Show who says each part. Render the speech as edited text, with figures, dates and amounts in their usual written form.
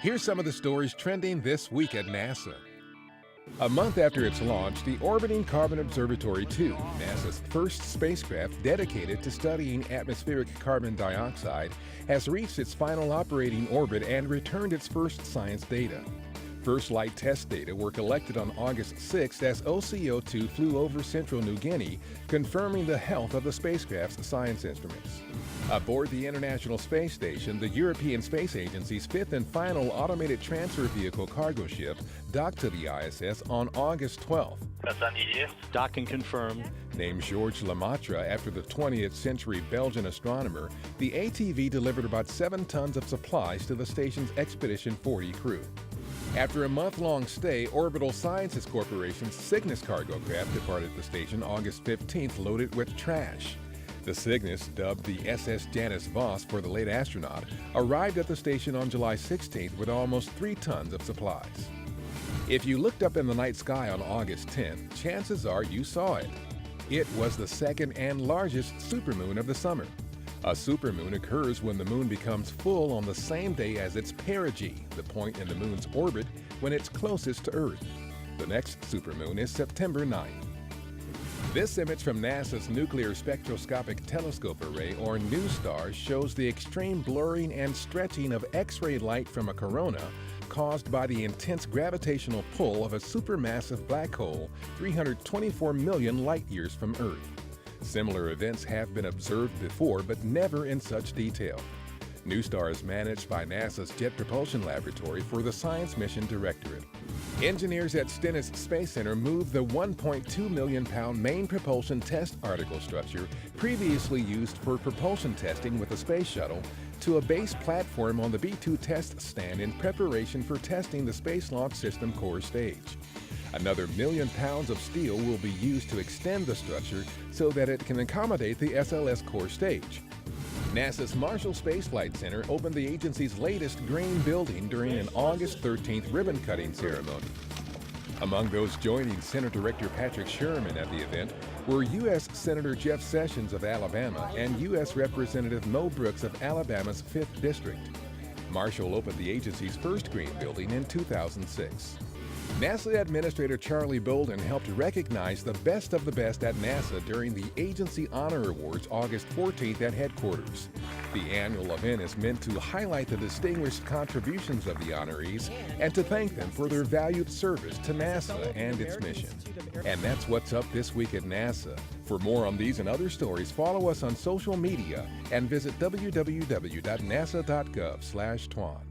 Speaker 1: Here's some of the stories trending this week at NASA. A month after its launch, the Orbiting Carbon Observatory-2, NASA's first spacecraft dedicated to studying atmospheric carbon dioxide, has reached its final operating orbit and returned its first science data. First light test data were collected on August 6 as OCO-2 flew over central New Guinea, confirming the health of the spacecraft's science instruments. Aboard the International Space Station, the European Space Agency's fifth and final automated transfer vehicle cargo ship docked to the ISS on August 12.
Speaker 2: Docking confirmed.
Speaker 1: Named Georges Lemaitre after the 20th century Belgian astronomer, the ATV delivered about 7 tons of supplies to the station's Expedition 40 crew. After a month-long stay, Orbital Sciences Corporation's Cygnus cargo craft departed the station August 15th loaded with trash. The Cygnus, dubbed the SS Janus Voss for the late astronaut, arrived at the station on July 16th with almost 3 tons of supplies. If you looked up in the night sky on August 10th, chances are you saw it. It was the second and largest supermoon of the summer. A supermoon occurs when the moon becomes full on the same day as its perigee, the point in the moon's orbit when it's closest to Earth. The next supermoon is September 9th. This image from NASA's Nuclear Spectroscopic Telescope Array, or NuSTAR, shows the extreme blurring and stretching of X-ray light from a corona caused by the intense gravitational pull of a supermassive black hole 324 million light-years from Earth. Similar events have been observed before, but never in such detail. NuSTAR is managed by NASA's Jet Propulsion Laboratory for the Science Mission Directorate. Engineers at Stennis Space Center moved the 1.2 million-pound main propulsion test article structure previously used for propulsion testing with the Space Shuttle to a base platform on the B-2 test stand in preparation for testing the Space Launch System core stage. Another 1 million pounds of steel will be used to extend the structure so that it can accommodate the SLS core stage. NASA's Marshall Space Flight Center opened the agency's latest green building during an August 13th ribbon-cutting ceremony. Among those joining Center Director Patrick Sherman at the event were U.S. Senator Jeff Sessions of Alabama and U.S. Representative Mo Brooks of Alabama's 5th District. Marshall opened the agency's first green building in 2006. NASA Administrator Charlie Bolden helped recognize the best of the best at NASA during the Agency Honor Awards August 14th at headquarters. The annual event is meant to highlight the distinguished contributions of the honorees and to thank them for their valued service to NASA and its mission. And that's what's up this week at NASA. For more on these and other stories, follow us on social media and visit www.nasa.gov/twan.